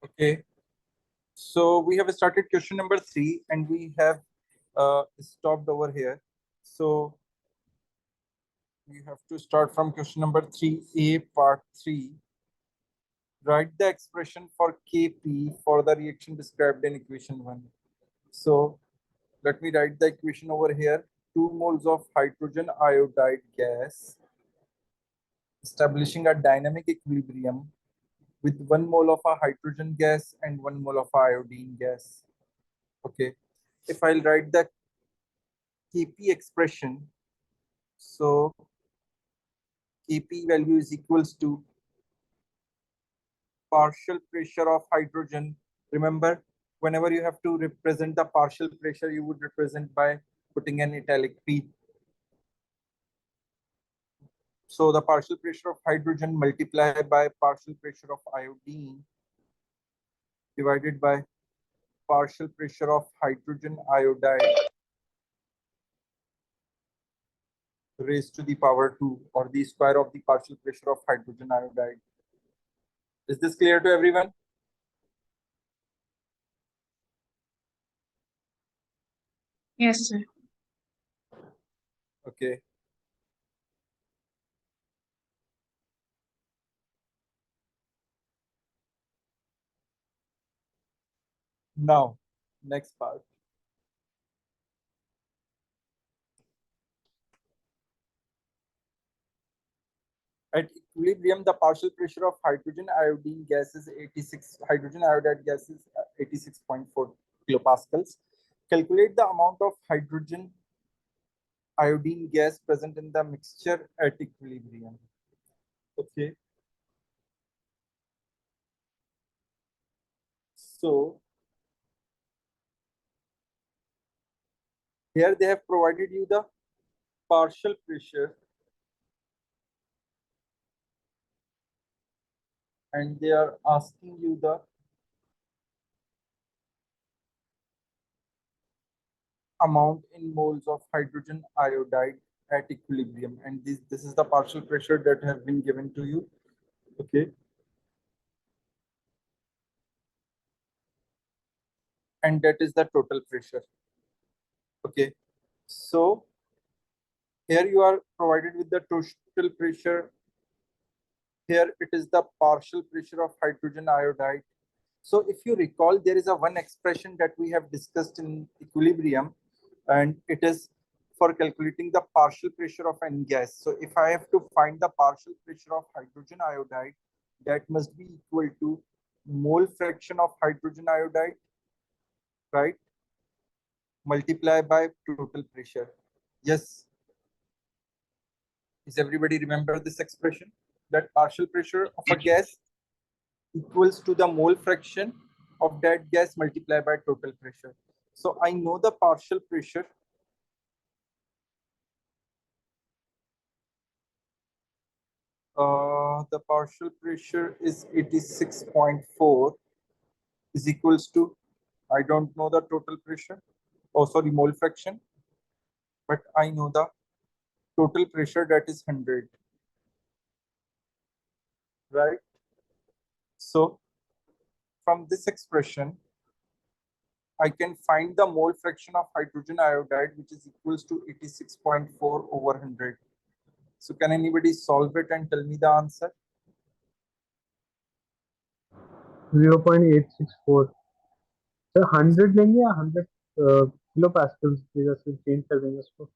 Okay, so we have started question number 3 and we have stopped over here. So we have to start from question number 3A, part 3. Write the expression for Kp for the reaction described in equation 1. So let me write the equation over here. 2 moles of hydrogen iodide gas establishing a dynamic equilibrium with 1 mole of a hydrogen gas and 1 mole of iodine gas. Okay, if I'll write the Kp expression, so Kp value is equals to partial pressure of hydrogen. Remember, whenever you have to represent the partial pressure, you would represent by putting an italic P. So the partial pressure of hydrogen multiplied by partial pressure of iodine divided by partial pressure of hydrogen iodide raised to the power 2, or the square of the partial pressure of hydrogen iodide. Is this clear to everyone? Yes, sir. Okay. Now, next part. At equilibrium, the partial pressure of hydrogen iodine gas is 86. Hydrogen iodide gas is 86.4 kilopascals. Calculate the amount of hydrogen iodine gas present in the mixture at equilibrium. Okay. So here they have provided you the partial pressure and they are asking you the amount in moles of hydrogen iodide at equilibrium, and this is the partial pressure that have been given to you. Okay, and that is the total pressure. Okay, so here you are provided with the total pressure. Here it is the partial pressure of hydrogen iodide. So if you recall, there is a one expression that we have discussed in equilibrium, and it is for calculating the partial pressure of any gas. So if I have to find the partial pressure of hydrogen iodide, that must be equal to mole fraction of hydrogen iodide, right? Multiply by total pressure. Yes. Is everybody remember this expression? That partial pressure of a gas equals to the mole fraction of that gas multiplied by total pressure. So I know the partial pressure. The partial pressure is 86.4 is equals to, I don't know the total pressure. Oh, sorry, mole fraction. But I know the total pressure, that is 100. Right? So from this expression, I can find the mole fraction of hydrogen iodide, which is equals to 86.4 over 100. So can anybody solve it and tell me the answer? 0.864. Sir 100 लेंगे या 100 kilo Pascal's की से change कर देंगे इसको.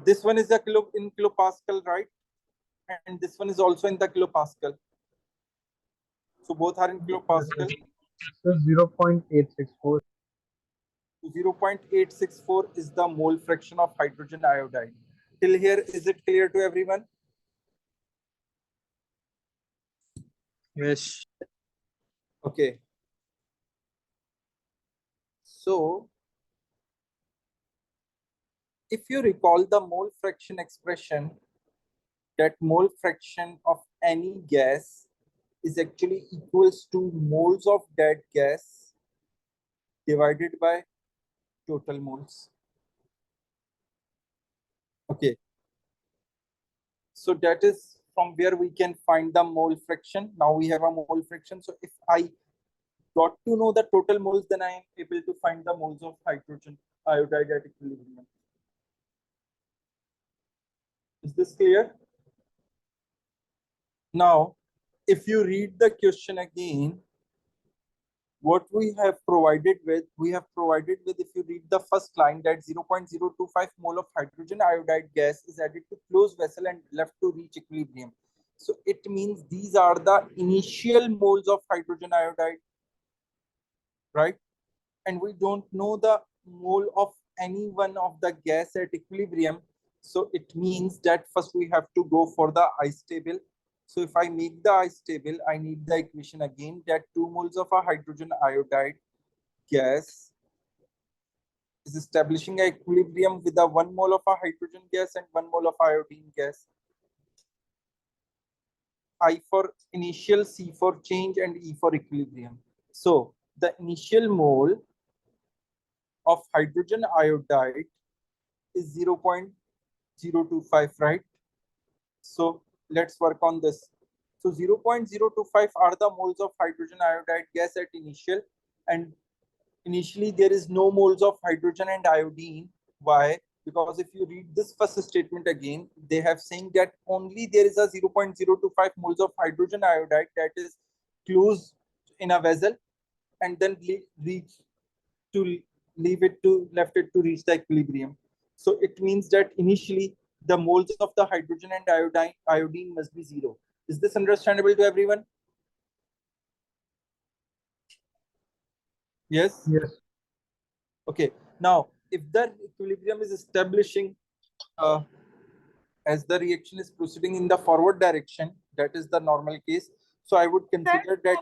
This one is the kilo in kilopascal, right? And this one is also in the kilopascal. So both are in kilopascal. So 0.864. 0.864 is the mole fraction of hydrogen iodide. Till here, is it clear to everyone? Yes. Okay. So if you recall the mole fraction expression, that mole fraction of any gas is actually equals to moles of that gas divided by total moles. Okay. So that is from where we can find the mole fraction. Now we have a mole fraction. So if I got to know the total moles, then I am able to find the moles of hydrogen iodide at equilibrium. Is this clear? Now, if you read the question again, what we have provided with, if you read the first line, that 0.025 mole of hydrogen iodide gas is added to closed vessel and left to reach equilibrium. So it means these are the initial moles of hydrogen iodide, right? And we don't know the mole of any one of the gas at equilibrium. So it means that first we have to go for the ice table. So if I make the ice table, I need the equation again, that 2 moles of a hydrogen iodide gas is establishing an equilibrium with a 1 mole of a hydrogen gas and 1 mole of iodine gas. I for initial, C for change, and E for equilibrium. So the initial mole of hydrogen iodide is 0.025, right? So let's work on this. So 0.025 are the moles of hydrogen iodide gas at initial, and initially there is no moles of hydrogen and iodine. Why? Because if you read this first statement again, they have saying that only there is a 0.025 moles of hydrogen iodide that is closed in a vessel, and then left it to reach the equilibrium. So it means that initially the moles of the hydrogen and iodine must be 0. Is this understandable to everyone? Yes? Yes. Okay. Now, if the equilibrium is establishing as the reaction is proceeding in the forward direction, that is the normal case. So I would consider that.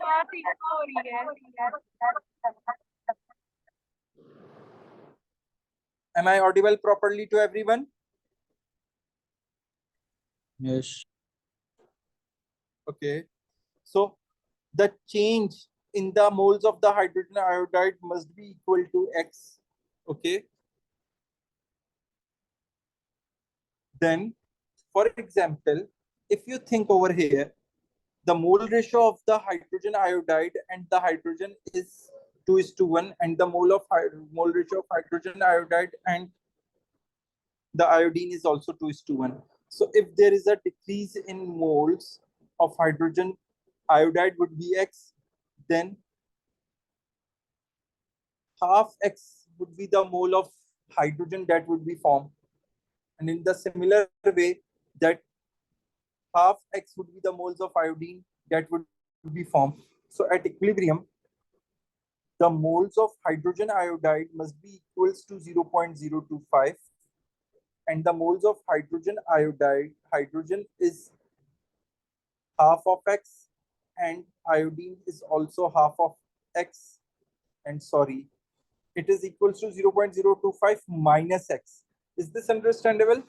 Am I audible properly to everyone? Yes. Okay. So the change in the moles of the hydrogen iodide must be equal to X. Okay. Then, for example, if you think over here, the mole ratio of the hydrogen iodide and the hydrogen is 2:1, and the mole ratio of hydrogen iodide and the iodine is also 2:1. So if there is a decrease in moles of hydrogen iodide would be X, then half X would be the mole of hydrogen that would be formed. And in the similar way, that half X would be the moles of iodine that would be formed. So at equilibrium, the moles of hydrogen iodide must be equals to 0.025, and the moles of hydrogen is half of X, and iodine is also half of X, and sorry, it is equals to 0.025 minus X. Is this understandable?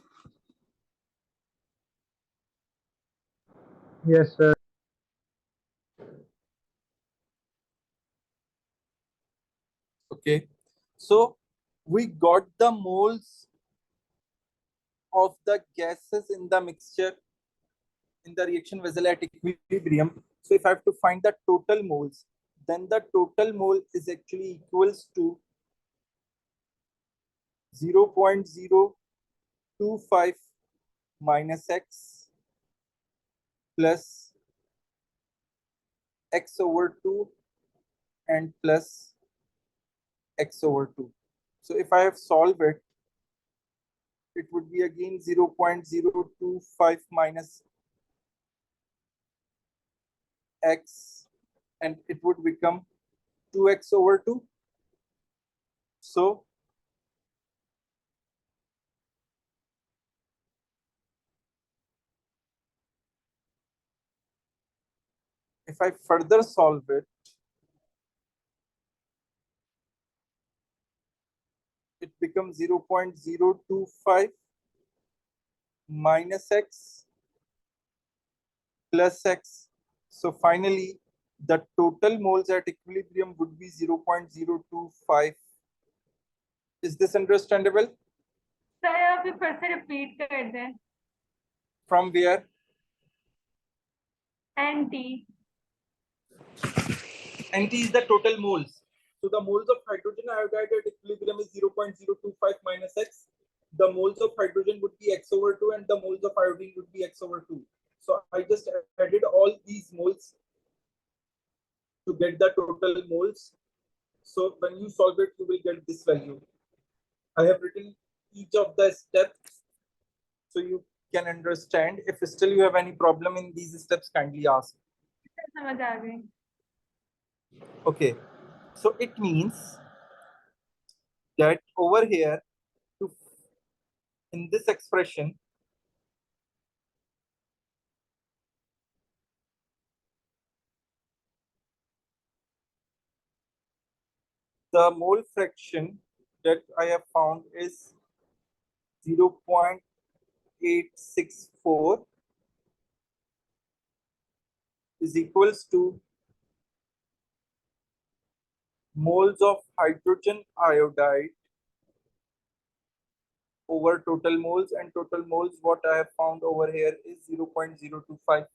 Yes, sir. Okay, so we got the moles of the gases in the mixture in the reaction vessel at equilibrium. So if I have to find the total moles, then the total mole is actually equals to 0.025 minus X plus X over 2 and plus X over 2. So if I have solved it, it would be again 0.025 minus X, and it would become 2X over 2. So if I further solve it, it becomes 0.025 minus X plus X. So finally, the total moles at equilibrium would be 0.025. Is this understandable? Sir आप फिर से repeat कर दें. From where? NT. NT is the total moles. So the moles of hydrogen iodide at equilibrium is 0.025 minus X. The moles of hydrogen would be X over 2 and the moles of iodine would be X over 2. So I just added all these moles to get the total moles. So when you solve it, you will get this value. I have written each of the steps so you can understand. If still you have any problem in these steps, kindly ask. समझ आ गई. Okay, so it means that over here, in this expression, the mole fraction that I have found is 0.864 is equals to moles of hydrogen iodide over total moles, and total moles what I have found over here is 0.025.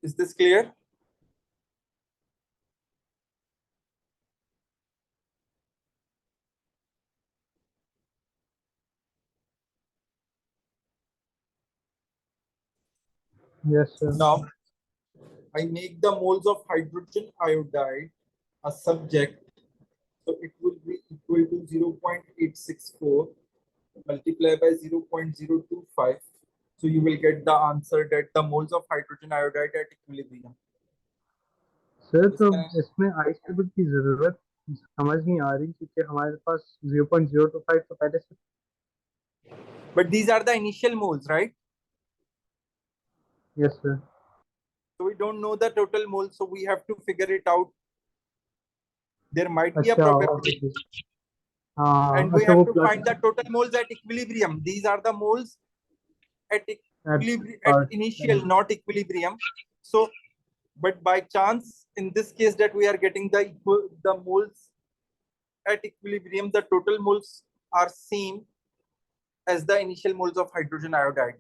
Is this clear? Yes, sir. Now I make the moles of hydrogen iodide a subject, so it will be equal to 0.864 multiplied by 0.025. So you will get the answer that the moles of hydrogen iodide at equilibrium. Sir तो इसमें आई table की जरूरत समझ नहीं आ रही क्योंकि हमारे पास 0.025 तो पहले से. But these are the initial moles, right? Yes, sir. So we don't know the total moles, so we have to figure it out. There might be a अच्छा, probability, हाँ, and we अच्छा have वो to plus find the total moles at equilibrium. These are the moles at at initial, not equilibrium. So, but by chance, in this case, that we are getting the moles at equilibrium, the total moles are same as the initial moles of hydrogen iodide.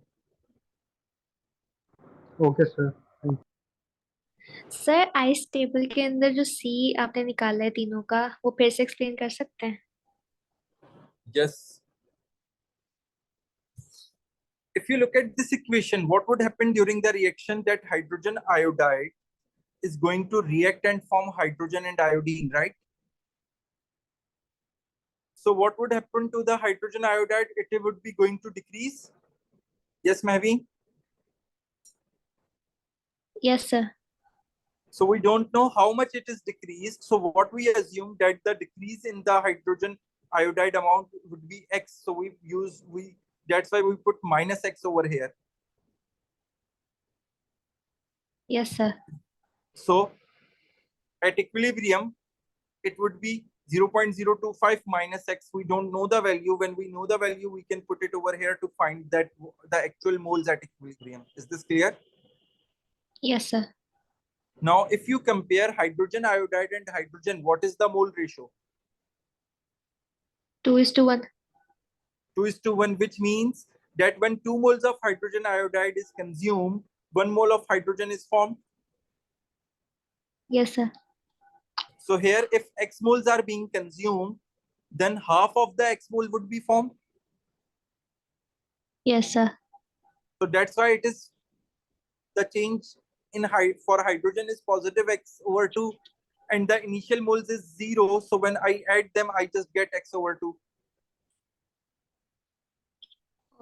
Okay sir. Sir ice table के अंदर जो सी आपने निकाला है तीनों का वो फिर से एक्सप्लेन कर सकते हैं? Yes. If you look at this equation, what would happen during the reaction? That hydrogen iodide is going to react and form hydrogen and iodine, right? So what would happen to the hydrogen iodide? It would be going to decrease. Yes, Mahvi? Yes, sir. So we don't know how much it is decreased. So what we assume that the decrease in the hydrogen iodide amount would be X. So that's why we put minus X over here. Yes, sir. So at equilibrium, it would be 0.025 minus X. We don't know the value. When we know the value, we can put it over here to find that the actual moles at equilibrium. Is this clear? Yes, sir. Now, if you compare hydrogen iodide and hydrogen, what is the mole ratio? 2:1. 2:1, which means that when 2 moles of hydrogen iodide is consumed, 1 mole of hydrogen is formed. Yes, sir. So here, if X moles are being consumed, then half of the X mole would be formed. Yes, sir. So that's why it is the change in for hydrogen is positive X over 2 and the initial moles is 0. So when I add them, I just get X over 2.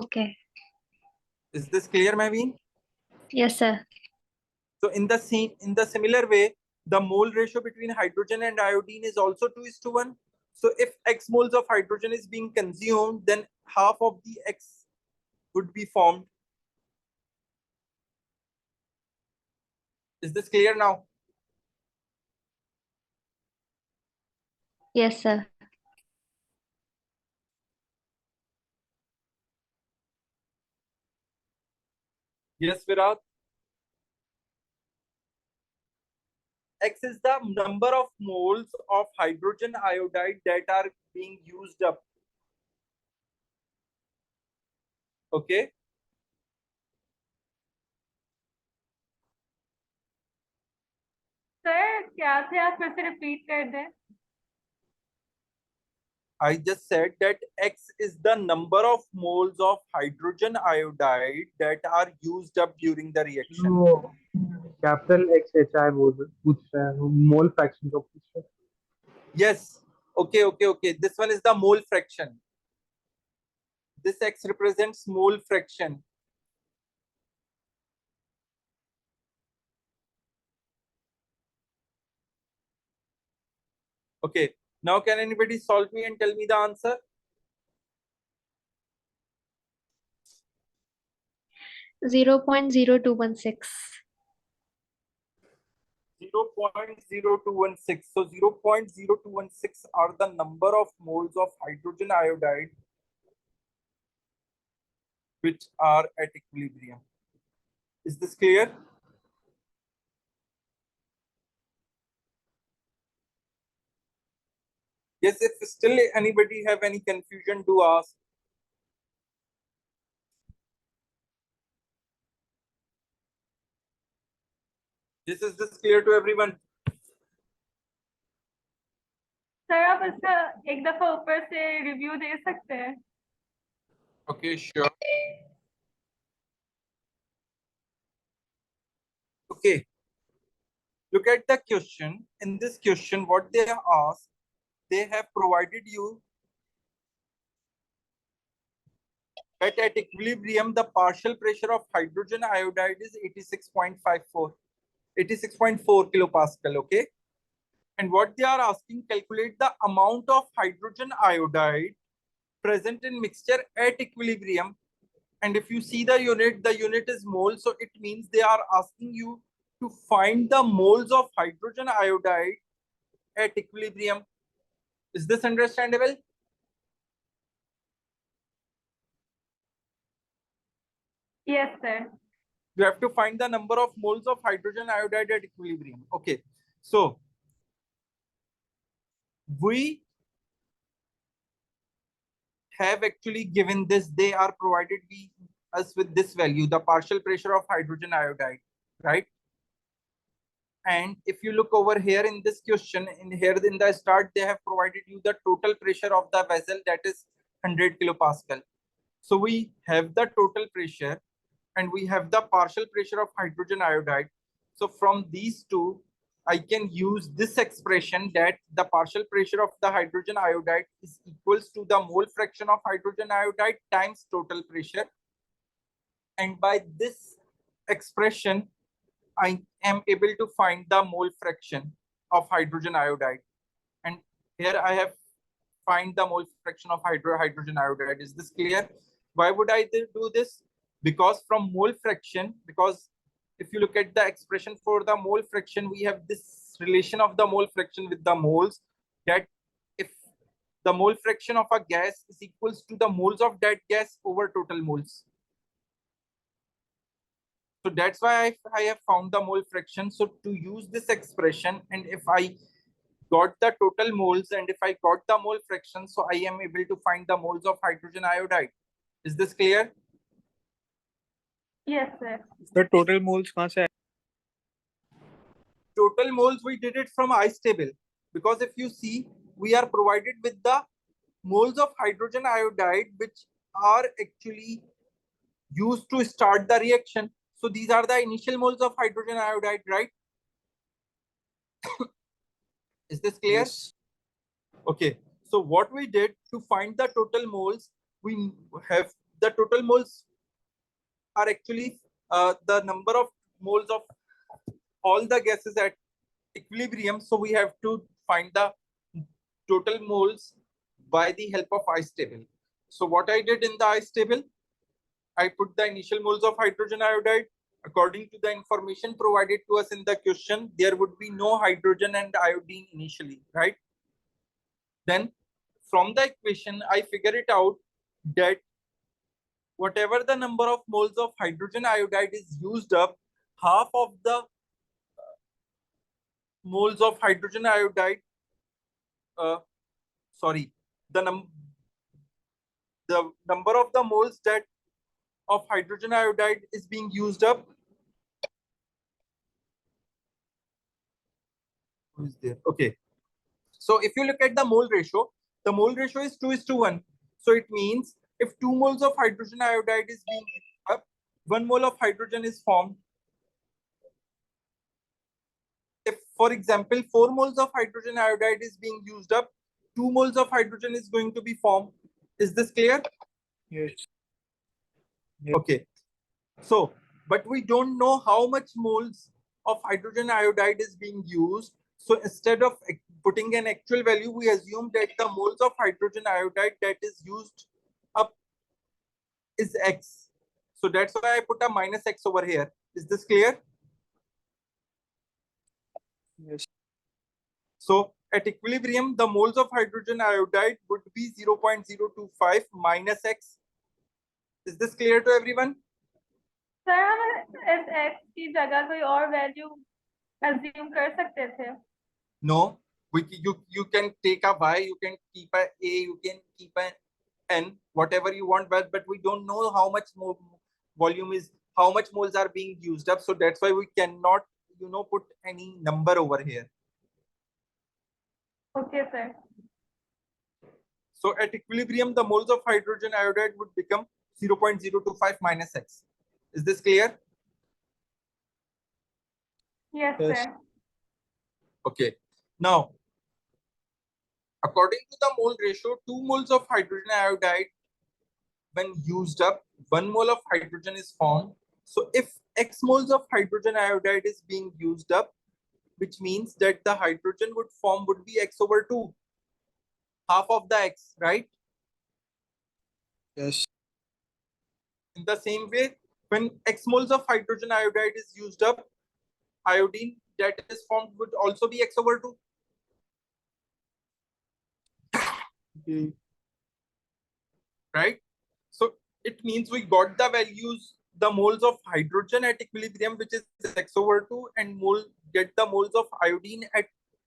Okay. Is this clear, Maveen? Yes, sir. So in the similar way, the mole ratio between hydrogen and iodine is also 2:1. So if X moles of hydrogen is being consumed, then half of the X would be formed. Is this clear now? Yes, sir. Yes, Virat. X is the number of moles of hydrogen iodide that are being used up. Okay. क्या थे, आप फिर से repeat कर दें? I just said that X is the number of moles of hydrogen iodide that are used up during the reaction. वो capital x H I पूछ रहा है, मोल फ्रैक्शन का पूछ रहा है. Yes. Okay. This one is the mole fraction. This X represents mole fraction. Okay. Now can anybody solve me and tell me the answer? 0.0216. 0.0216. So 0.0216 are the number of moles of hydrogen iodide which are at equilibrium. Is this clear? Yes, if still anybody have any confusion, do ask. Is this clear to everyone? Sir आप इसका एक दफा ऊपर से review दे सकते हैं? Okay, sure. Okay. Look at the question. In this question, what they have asked, they have provided you that at equilibrium, the partial pressure of hydrogen iodide is 86.54, 86.4 kilopascal, okay? And what they are asking, calculate the amount of hydrogen iodide present in mixture at equilibrium. And if you see the unit is mole. So it means they are asking you to find the moles of hydrogen iodide at equilibrium. Is this understandable? Yes, sir. You have to find the number of moles of hydrogen iodide at equilibrium. Okay. So we have actually given this, they are provided us with this value, the partial pressure of hydrogen iodide, right? And if you look over here in this question, in the start, they have provided you the total pressure of the vessel, that is 100 kilopascal. So we have the total pressure and we have the partial pressure of hydrogen iodide. So from these two, I can use this expression that the partial pressure of the hydrogen iodide is equals to the mole fraction of hydrogen iodide times total pressure. And by this expression, I am able to find the mole fraction of hydrogen iodide. And here I have find the mole fraction of hydrogen iodide. Is this clear? Why would I do this? Because from mole fraction, because if you look at the expression for the mole fraction, we have this relation of the mole fraction with the moles, that if the mole fraction of a gas is equals to the moles of that gas over total moles. So that's why I have found the mole fraction. So to use this expression, and if I got the total moles and if I got the mole fraction, so I am able to find the moles of hydrogen iodide. Is this clear? Yes, sir. The total moles कहाँ से? Total moles we did it from ice table, because if you see, we are provided with the moles of hydrogen iodide which are actually used to start the reaction. So these are the initial moles of hydrogen iodide, right? Is this clear? Yes. Okay. So what we did to find the total moles, we have the total moles are actually the number of moles of all the gases at equilibrium. So we have to find the total moles by the help of ice table. So what I did in the ice table, I put the initial moles of hydrogen iodide. According to the information provided to us in the question, there would be no hydrogen and iodine initially, right? Then from the equation, I figure it out that whatever the number of moles of hydrogen iodide is used up, half of the moles of hydrogen iodide, sorry, the number of the moles that of hydrogen iodide is being used up. Who is there? Okay. So if you look at the mole ratio is 2:1. So it means if 2 moles of hydrogen iodide is being used up, 1 mole of hydrogen is formed. If, for example, 4 moles of hydrogen iodide is being used up, 2 moles of hydrogen is going to be formed. Is this clear? Yes. Okay. So, but we don't know how much moles of hydrogen iodide is being used. So instead of putting an actual value, we assume that the moles of hydrogen iodide that is used up is X. So that's why I put a minus X over here. Is this clear? Yes. So at equilibrium, the moles of hydrogen iodide would be 0.025 minus X. Is this clear to everyone? Sir हम इस x की जगह कोई और value assume कर सकते थे? No, you can take a Y, you can keep a A, you can keep an N, whatever you want, but we don't know how much more volume is, how much moles are being used up. So that's why we cannot, put any number over here. Okay, sir. So at equilibrium, the moles of hydrogen iodide would become 0.025 minus X. Is this clear? Yes, Yes. sir. Okay. Now, according to the mole ratio, 2 moles of hydrogen iodide, when used up, 1 mole of hydrogen is formed. So if X moles of hydrogen iodide is being used up, which means that the hydrogen would be X over 2, half of the X, right? Yes. In the same way, when X moles of hydrogen iodide is used up, iodine that is formed would also be X over 2. Okay. Right? So it means we got the values, the moles of hydrogen at equilibrium, which is X over 2, and get the moles of iodine at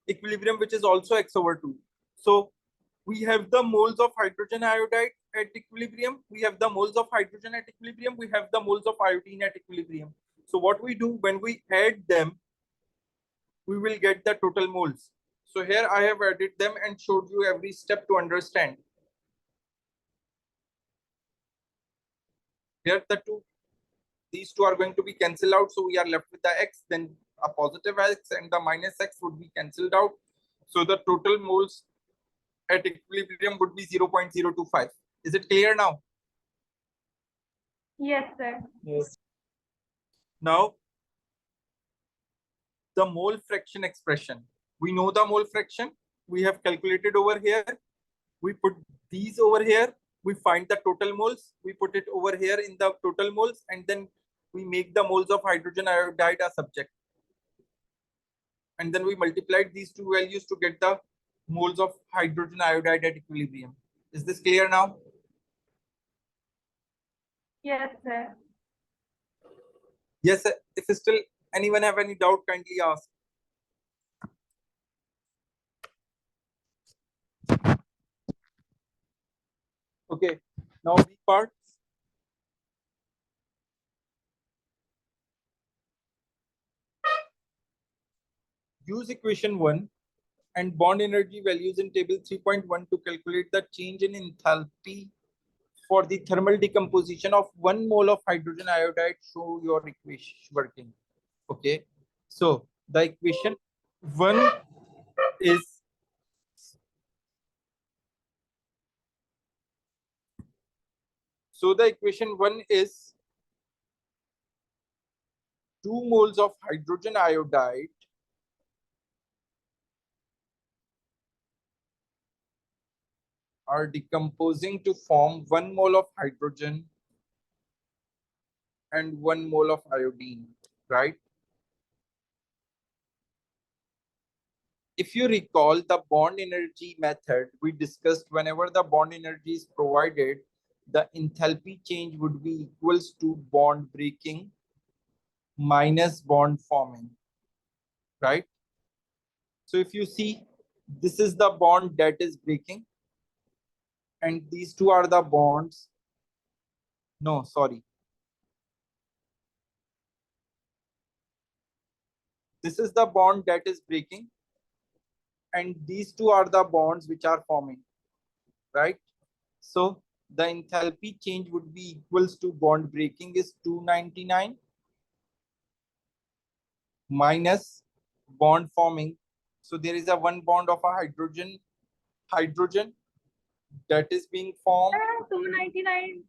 equilibrium, which is also X over 2. So we have the moles of hydrogen iodide at equilibrium, we have the moles of hydrogen at equilibrium, we have the moles of iodine at equilibrium. So what we do when we add them, we will get the total moles. So here I have added them and showed you every step to understand. Here these two are going to be cancelled out, so we are left with the X, then a positive X and the minus X would be cancelled out. So the total moles at equilibrium would be 0.025. Is it clear now? Yes, sir. Yes. Now, the mole fraction expression. We know the mole fraction. We have calculated over here. We put these over here. We find the total moles. We put it over here in the total moles, and then we make the moles of hydrogen iodide a subject. And then we multiplied these two values to get the moles of hydrogen iodide at equilibrium. Is this clear now? Yes, sir. Yes, if still anyone have any doubt, kindly ask. Okay, now B part. Use equation 1 and bond energy values in table 3.1 to calculate the change in enthalpy for the thermal decomposition of 1 mole of hydrogen iodide. Show your equation working. Okay, so the equation 1 is the equation 1 is 2 moles of hydrogen iodide are decomposing to form 1 mole of hydrogen and 1 mole of iodine, right? If you recall the bond energy method we discussed, whenever the bond energy is provided, the enthalpy change would be equals to bond breaking minus bond forming, right? So if you see, this is the bond that is breaking, and these two are the bonds. No, sorry. This is the bond that is breaking, and these two are the bonds which are forming, right? So the enthalpy change would be equals to bond breaking is 299 minus bond forming. So there is a one bond of a hydrogen that is being formed. 299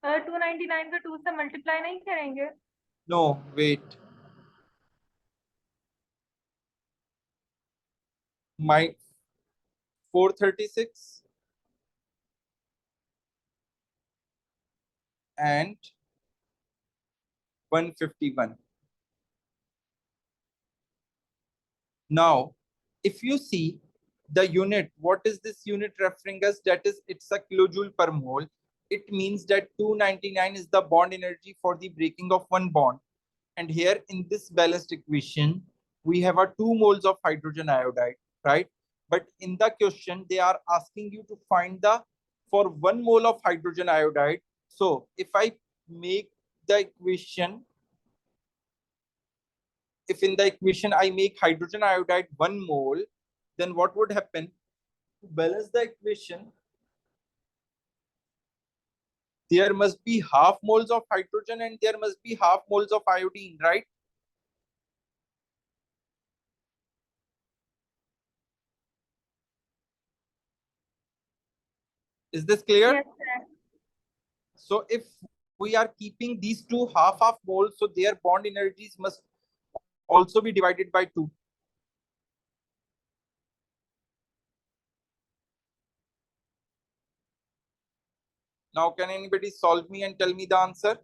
299 को 2 से multiply नहीं करेंगे? No, wait. My 436 and 151. Now, if you see the unit, what is this unit referring us? That is, it's a kilojoule per mole. It means that 299 is the bond energy for the breaking of one bond. And here in this balanced equation, we have a 2 moles of hydrogen iodide, right? But in the question, they are asking you to find the, for 1 mole of hydrogen iodide. So if I make the equation, if in the equation I make hydrogen iodide 1 mole, then what would happen? To balance the equation, there must be half moles of hydrogen and there must be half moles of iodine, right? Is this clear? Yes, sir. So if we are keeping these two half moles, so their bond energies must also be divided by 2. Now, can anybody solve me and tell me the answer?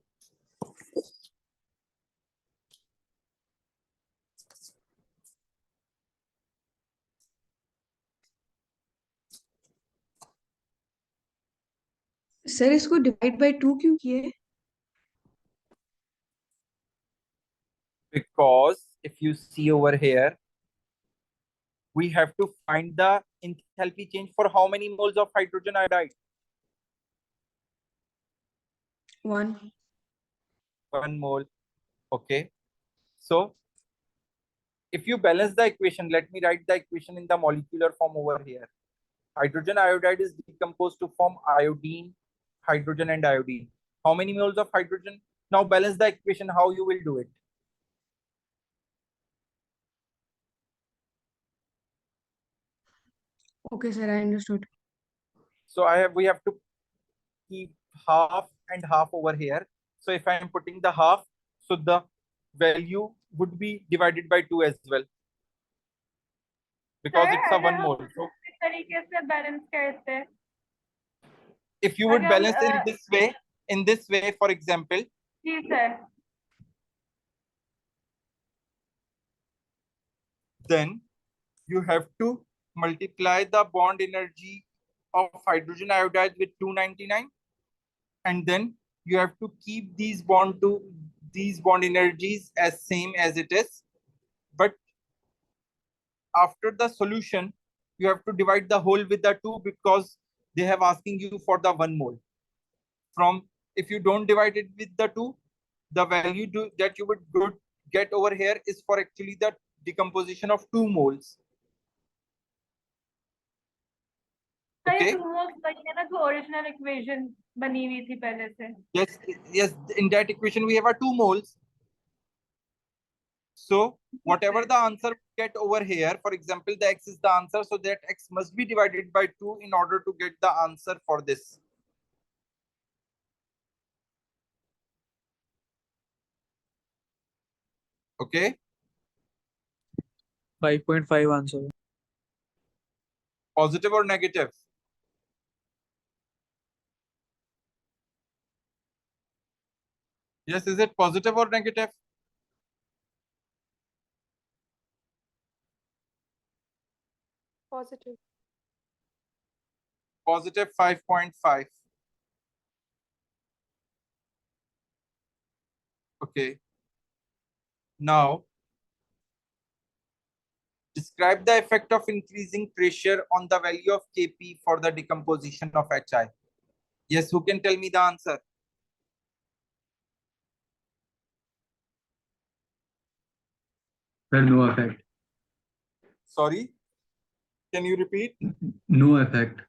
Sir इसको divide by 2 क्यों किए? Because if you see over here, we have to find the enthalpy change for how many moles of hydrogen iodide? 1. 1 mole. Okay. So if you balance the equation, let me write the equation in the molecular form over here. Hydrogen iodide is decomposed to form iodine, hydrogen, and iodine. How many moles of hydrogen? Now balance the equation. How you will do it? Okay, sir, I understood. So we have to keep half and half over here. So if I am putting the half, so the value would be divided by 2 as well, because Sir, it's a अगर 1 हम mole. So इस तरीके से balance करते, if you would अगर balance in this way, for example, जी sir, then you have to multiply the bond energy of hydrogen iodide with 299, and then you have to keep these bond energies as same as it is. But after the solution, you have to divide the whole with the 2, because they have asking you for the 1 mole. From, if you don't divide it with the 2, the value that you would get over here is for actually the decomposition of 2 moles. Sir ये Okay. 2 moles बनी है ना, जो original equation बनी हुई थी पहले से. Yes, in that equation we have a 2 moles. So whatever the answer we get over here, for example, the x is the answer, so that x must be divided by 2 in order to get the answer for this. Okay. 5.5 answer. Positive or negative? Yes, is it positive or negative? Positive. Positive 5.5. Okay. Now, describe the effect of increasing pressure on the value of Kp for the decomposition of Hi. Yes, who can tell me the answer? Sir, no effect. Sorry? Can you repeat? No effect.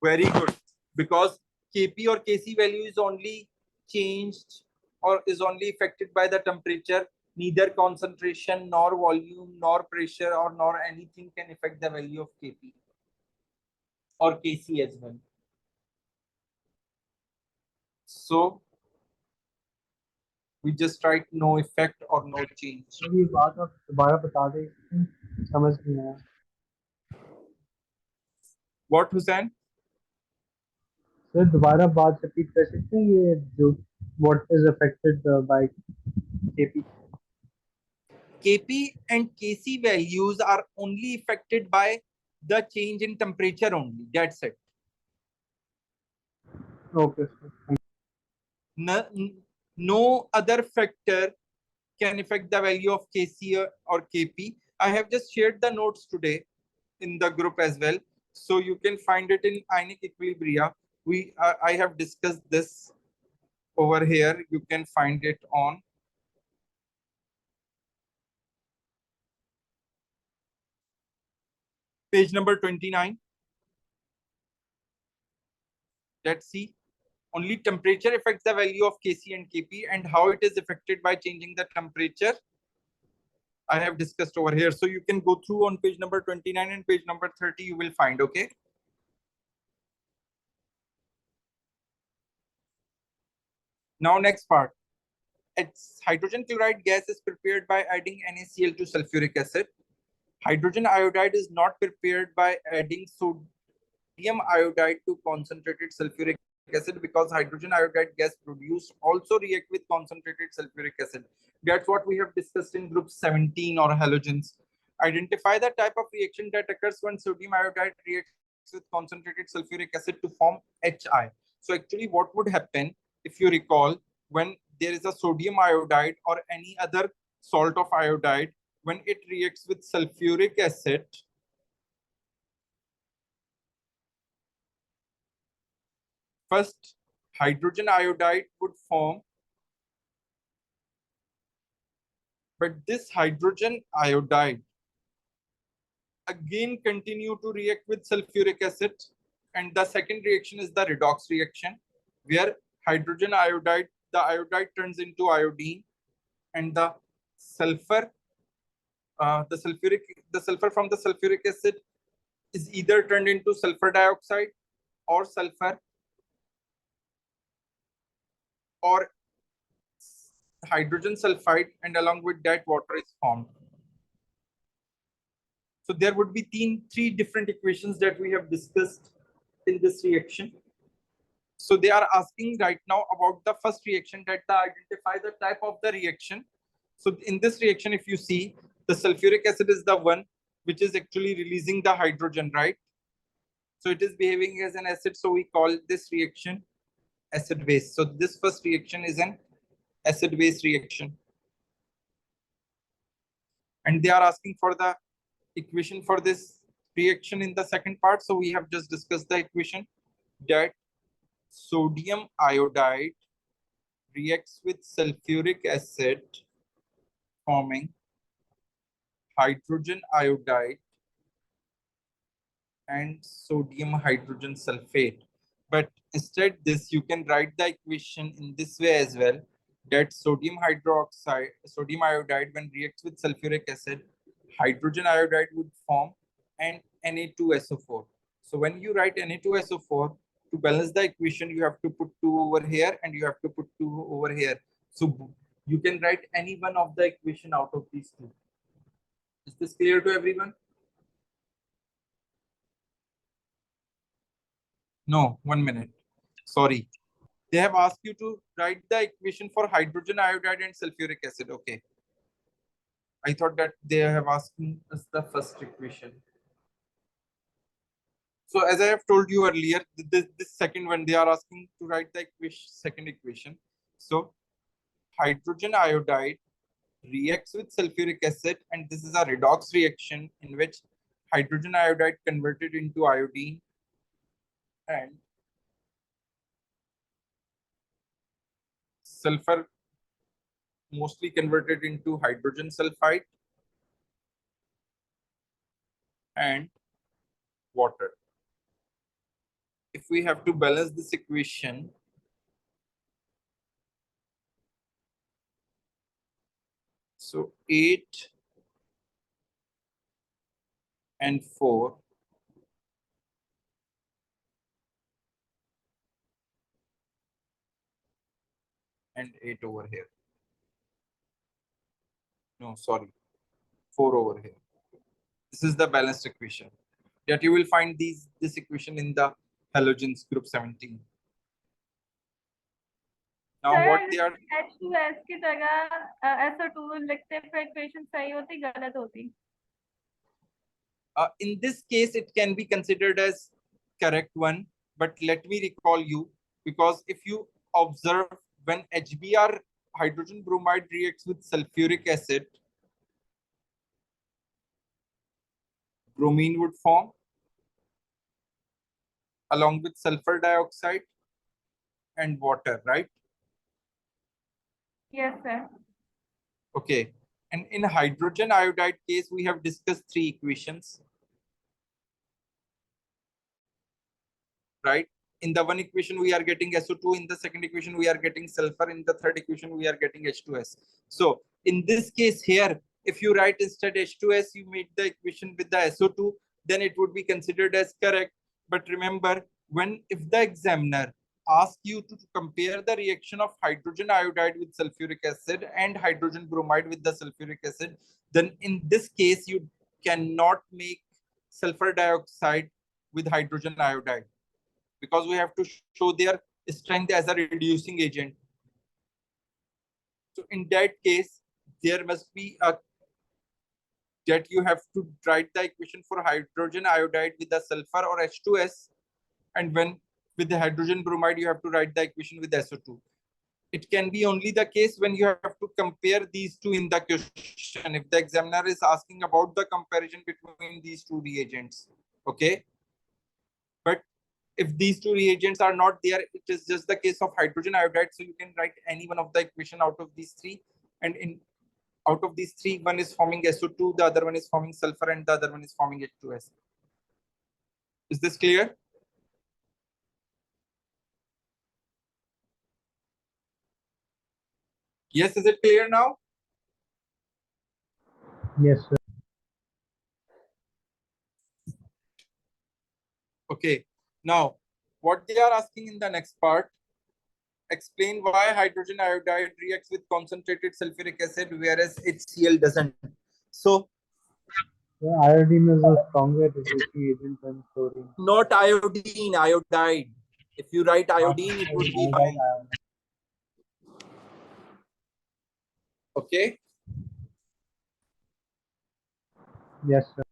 Very good. Because Kp or Kc value is only changed or is only affected by the temperature. Neither concentration nor volume nor pressure or nor anything can affect the value of Kp or Kc as well. So we just write no effect or no change. तो ये बात आप दोबारा बता दें, समझ नहीं आया. What, Hussein? सर दोबारा बात रिपीट कर सकते हैं, ये जो what is affected by KP. Kp and Kc values are only affected by the change in temperature only. That's it. Okay, sir. No, no other factor can affect the value of Kc or Kp. I have just shared the notes today in the group as well, so you can find it in ionic equilibria. I have discussed this over here. You can find it on page number 29. Let's see. Only temperature affects the value of Kc and Kp, and how it is affected by changing the temperature I have discussed over here. So you can go through on page number 29 and page number 30, you will find, okay? Now next part. It's hydrogen chloride gas is prepared by adding NaCl to sulfuric acid. Hydrogen iodide is not prepared by adding sodium iodide to concentrated sulfuric acid, because hydrogen iodide gas produced also react with concentrated sulfuric acid. That's what we have discussed in group 17 or halogens. Identify the type of reaction that occurs when sodium iodide reacts with concentrated sulfuric acid to form Hi. So actually what would happen, if you recall, when there is a sodium iodide or any other salt of iodide, when it reacts with sulfuric acid, first hydrogen iodide would form, but this hydrogen iodide again continue to react with sulfuric acid, and the second reaction is the redox reaction, where hydrogen iodide, the iodide turns into iodine, and the sulfur, the sulfur from the sulfuric acid is either turned into sulfur dioxide or sulfur or hydrogen sulfide, and along with that water is formed. So there would be three different equations that we have discussed in this reaction. So they are asking right now about the first reaction, that identify the type of the reaction. So in this reaction, if you see, the sulfuric acid is the one which is actually releasing the hydrogen, right? So it is behaving as an acid. So we call this reaction acid base. So this first reaction is an acid base reaction. And they are asking for the equation for this reaction in the second part. So we have just discussed the equation, that sodium iodide reacts with sulfuric acid, forming hydrogen iodide and sodium hydrogen sulfate. But instead this, you can write the equation in this way as well, that sodium iodide when reacts with sulfuric acid, hydrogen iodide would form an Na2SO4. So when you write Na2SO4, to balance the equation, you have to put 2 over here and you have to put 2 over here. So you can write any one of the equation out of these two. Is this clear to everyone? No, 1 minute. Sorry. They have asked you to write the equation for hydrogen iodide and sulfuric acid. Okay. I thought that they have asked us the first equation. So as I have told you earlier, this second one, they are asking to write the second equation. So hydrogen iodide reacts with sulfuric acid, and this is a redox reaction in which hydrogen iodide converted into iodine and sulfur mostly converted into hydrogen sulfide, and water. If we have to balance this equation, so 8 and 4 and 8 over here. No, sorry, 4 over here. This is the balanced equation. Yet you will find this equation in the halogens group 17. Now what they are H2S की जगह SO2 लिखते फिर equation सही होती गलत होती? in this case, it can be considered as correct one, but let me recall you, because if you observe when HBr hydrogen bromide reacts with sulfuric acid, bromine would form along with sulfur dioxide and water, right? Yes, sir. Okay. And in hydrogen iodide case, we have discussed 3 equations, right? In the one equation, we are getting SO2. In the second equation, we are getting sulfur. In the third equation, we are getting H2S. So in this case here, if you write instead H2S, you make the equation with the SO2, then it would be considered as correct. But remember, if the examiner asks you to compare the reaction of hydrogen iodide with sulfuric acid and hydrogen bromide with the sulfuric acid, then in this case, you cannot make sulfur dioxide with hydrogen iodide, because we have to show their strength as a reducing agent. So in that case, there must be a that you have to write the equation for hydrogen iodide with the sulfur or H2S, and when with the hydrogen bromide, you have to write the equation with SO2. It can be only the case when you have to compare these two in the question, if the examiner is asking about the comparison between these two reagents. Okay. But if these two reagents are not there, it is just the case of hydrogen iodide. So you can write any one of the equation out of these 3. And out of these 3, one is forming SO2, the other one is forming sulfur, and the other one is forming H2S. Is this clear? Yes, is it clear now? Yes, sir. Okay. Now, what they are asking in the next part, explain why hydrogen iodide reacts with concentrated sulfuric acid, whereas HCl doesn't. So, The iodine is a stronger reducing agent than chlorine. not iodine, iodide. If you write iodine, it would be fine. Okay. Yes, sir.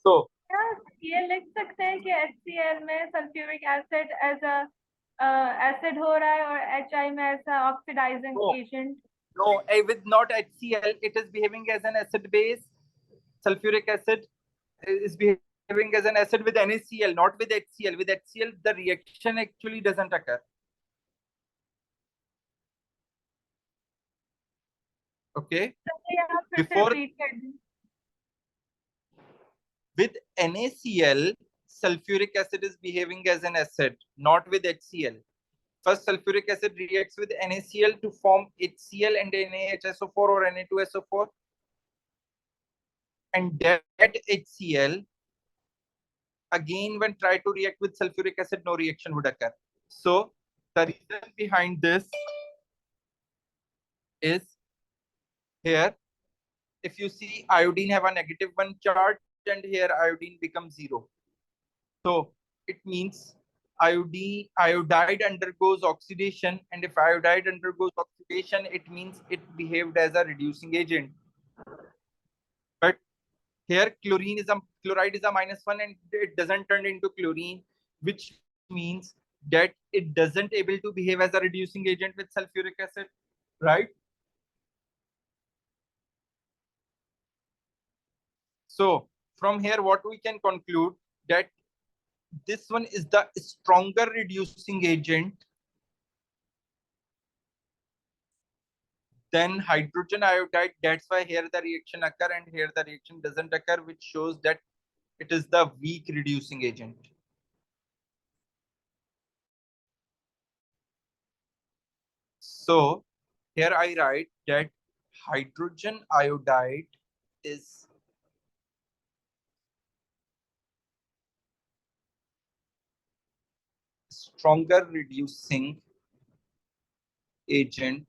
So, क्या ये लिख सकते हैं कि HCl में sulphuric acid as a acid हो रहा है और HI में ऐसा oxidising No. Agent? no, with not HCl, it is behaving as an acid base. Sulfuric acid is behaving as an acid with NaCl, not with HCl. With HCl, the reaction actually doesn't occur. Okay. Before, with NaCl, sulfuric acid is behaving as an acid, not with HCl. First, sulfuric acid reacts with NaCl to form HCl and NaHSO4 or Na2SO4. And that HCl, again, when try to react with sulfuric acid, no reaction would occur. So the reason behind this is here, if you see iodine have a -1 charge and here iodine becomes 0. So it means iodide undergoes oxidation, and if iodide undergoes oxidation, it means it behaved as a reducing agent. But here chloride is a -1 and it doesn't turn into chlorine, which means that it doesn't able to behave as a reducing agent with sulfuric acid, right? So from here, what we can conclude that this one is the stronger reducing agent then hydrogen iodide. That's why here the reaction occur and here the reaction doesn't occur, which shows that it is the weak reducing agent. So here I write that hydrogen iodide is stronger reducing agent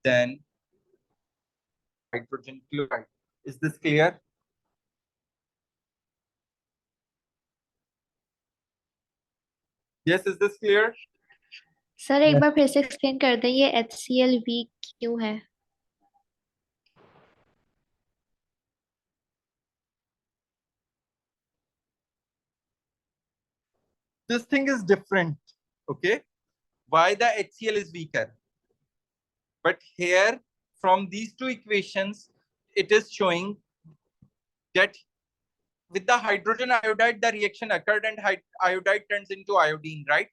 than hydrogen chloride. Is this clear? Yes, is this clear? Sir एक बार फिर से explain कर दें ये HCl week क्यों है? This thing is different. Okay, why the HCl is weaker? But here from these two equations, it is showing that with the hydrogen iodide, the reaction occurred and iodide turns into iodine, right?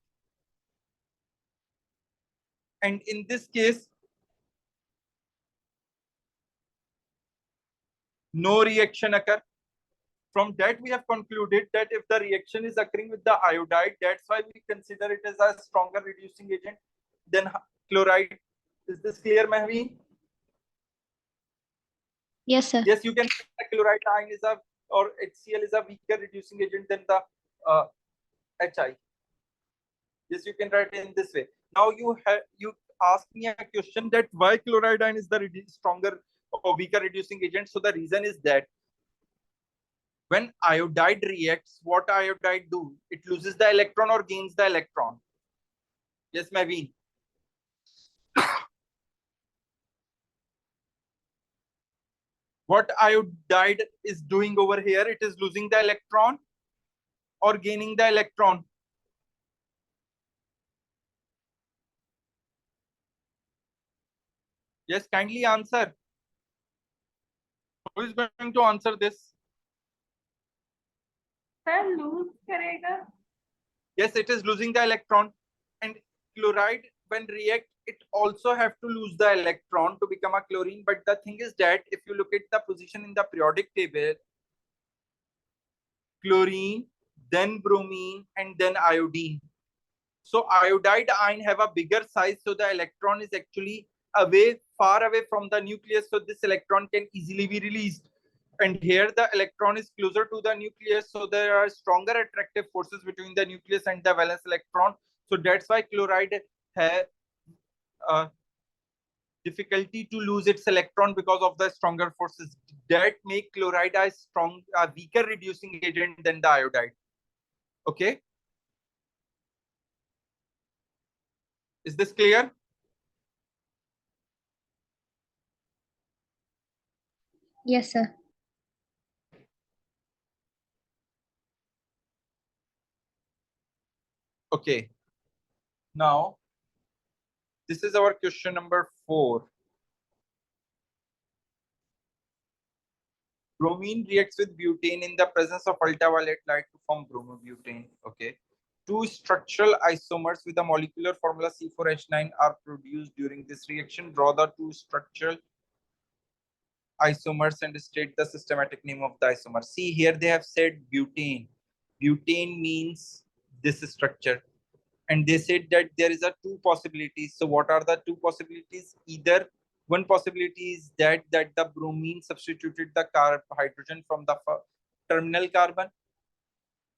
And in this case, no reaction occur. From that, we have concluded that if the reaction is occurring with the iodide, that's why we consider it as a stronger reducing agent than chloride. Is this clear, Mahveen? Yes, sir. Yes, you can say the chloride ion is a, or HCl is a weaker reducing agent than the HI. Yes, you can write it in this way. Now you ask me a question that why chloride ion is the stronger or weaker reducing agent. So the reason is that when iodide reacts, what iodide do? It loses the electron or gains the electron. Yes, Maveen. What iodide is doing over here? It is losing the electron or gaining the electron. Yes, kindly answer. Who is going to answer this? Sir lose करेगा. Yes, it is losing the electron. And chloride, when react, it also have to lose the electron to become a chlorine. But the thing is that if you look at the position in the periodic table, chlorine, then bromine, and then iodine. So iodide ion have a bigger size, so the electron is actually far away from the nucleus, so this electron can easily be released. And here the electron is closer to the nucleus, so there are stronger attractive forces between the nucleus and the valence electron. So that's why chloride has difficulty to lose its electron because of the stronger forces that make chloride a weaker reducing agent than the iodide. Okay. Is this clear? Yes, sir. Okay. Now, this is our question number 4. Bromine reacts with butane in the presence of ultraviolet light to form bromobutane. Okay. Two structural isomers with the molecular formula C4H9 are produced during this reaction. Draw the two structural isomers and state the systematic name of the isomer. See, here they have said butane. Butane means this structure. And they said that there is a two possibilities. So what are the two possibilities? Either one possibility is that the bromine substituted the hydrogen from the terminal carbon,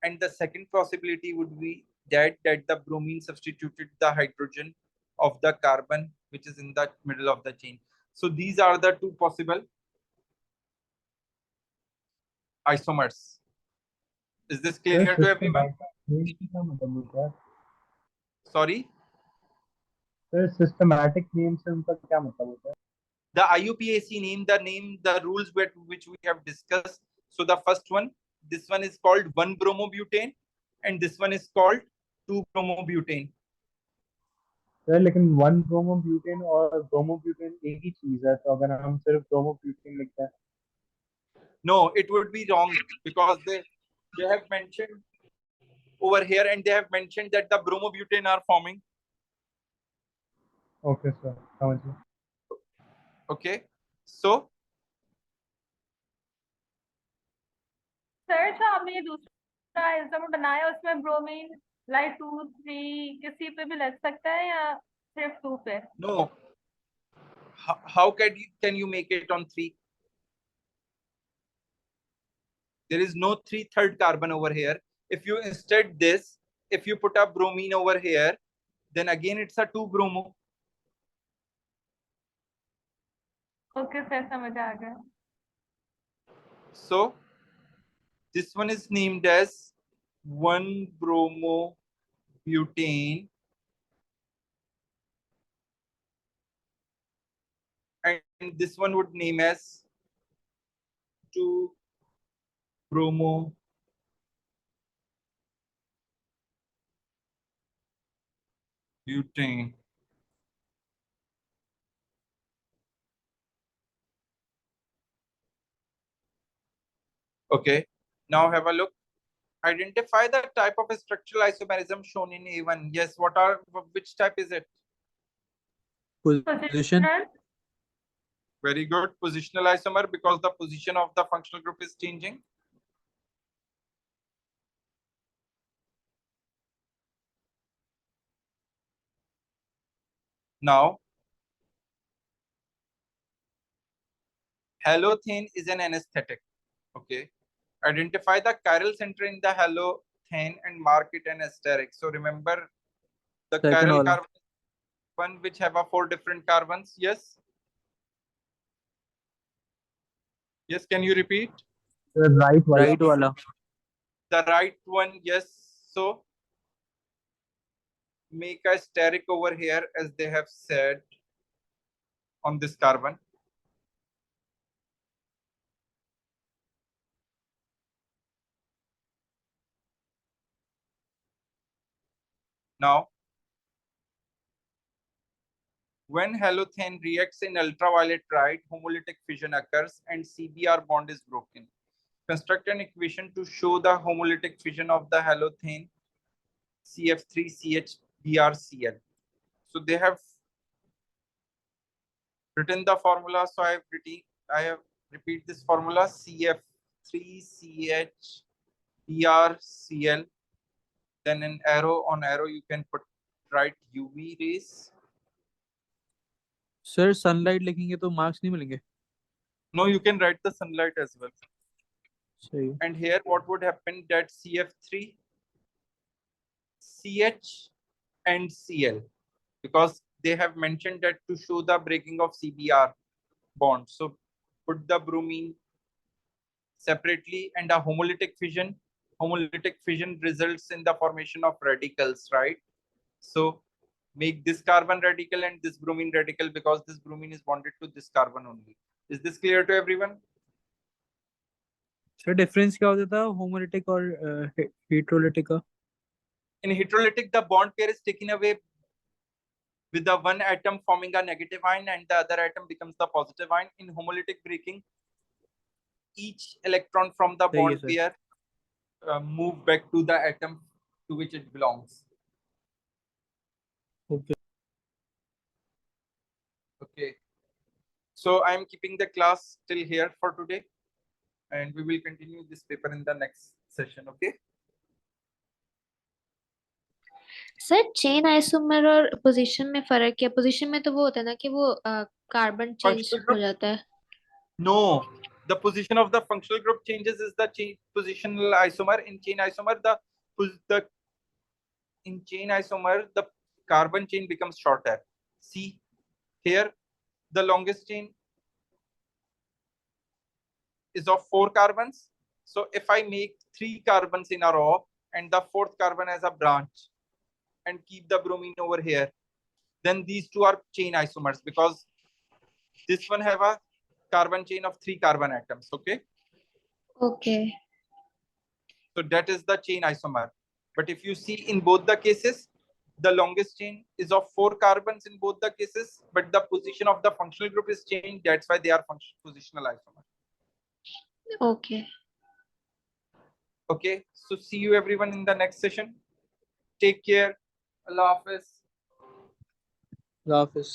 and the second possibility would be that the bromine substituted the hydrogen of the carbon which is in the middle of the chain. So these are the two possible isomers. Is this clear to everyone? Sorry? Systematic name से उनका क्या मतलब होता है? The IUPAC name, the rules which we have discussed. So the first one, this one is called 1-bromobutane and this one is called 2-bromobutane. Sir लेकिन 1-bromobutane और bromobutane एक ही चीज है, तो अगर हम सिर्फ bromobutane लिखते हैं. No, it would be wrong because they have mentioned over here and they have mentioned that the bromobutane are forming. Okay sir, समझ गया। Okay, so सर जो आपने ये दूसरा आइसोमर बनाया उसमें ब्रोमीन लाइक 2 3 किसी पे भी लग सकता है या सिर्फ 2 पे? no, how can you make it on 3? There is no 3/3 carbon over here. If you instead this, if you put a bromine over here, then again it's a 2 bromo. Okay sir समझ आ गया। So this one is named as 1 bromo butane, and this one would name as 2 bromo butane. Okay, now have a look. Identify the type of structural isomerism shown in A1. Yes, which type is it? Position. Very good. Positional isomer, because the position of the functional group is changing. Now, halothane is an anesthetic. Okay. Identify the chiral center in the halothane and mark it an asterisk. So remember the Second chiral wala. carbon is one which have a 4 different carbons. Yes. Yes. Can you repeat? The right Right wala. The right one. Yes. So make a steric over here as they have said on this carbon. Now, when halothane reacts in ultraviolet light, homolytic fission occurs and CBr bond is broken. Construct an equation to show the homolytic fission of the halothane CF3CHBrCl. So they have written the formula. So I have repeat this formula: CF3CHBrCl. Then an arrow, on arrow you can put write UV rays. Sir sunlight लिखेंगे तो marks नहीं मिलेंगे? No, you can write the sunlight as well. सही है। And here what would happen, that CF3 CH and Cl, because they have mentioned that to show the breaking of CBr bond. So put the bromine separately, and a homolytic fission. Homolytic fission results in the formation of radicals, right? So make this carbon radical and this bromine radical, because this bromine is bonded to this carbon only. Is this clear to everyone? Sir difference क्या होता था homolytic और heterolytic का? In heterolytic, the bond pair is taken away with the one atom forming a negative ion and the other atom becomes the positive ion. In homolytic breaking, each electron from the सही है bond sir. pair move back to the atom to which it belongs. Okay Okay. So I am keeping the class till here for today, and we will continue this paper in the next session. Okay. Sir chain isomer और position में फर्क क्या? Position में तो वो होता है ना कि वो कार्बन चेंज Functional हो group? जाता है। No. The position of the functional group changes is the positional isomer. In chain isomer, the in chain isomer the carbon chain becomes shorter. See here, the longest chain is of 4 carbons. So if I make 3 carbons in a row and the 4th carbon as a branch and keep the bromine over here, then these two are chain isomers, because this one have a carbon chain of 3 carbon atoms. Okay. Okay. So that is the chain isomer. But if you see in both the cases, the longest chain is of 4 carbons in both the cases, but the position of the functional group is changed. That's why they are positional isomer. Okay. Okay. So see you everyone in the next session. Take care. Allah Hafiz. Allah Hafiz.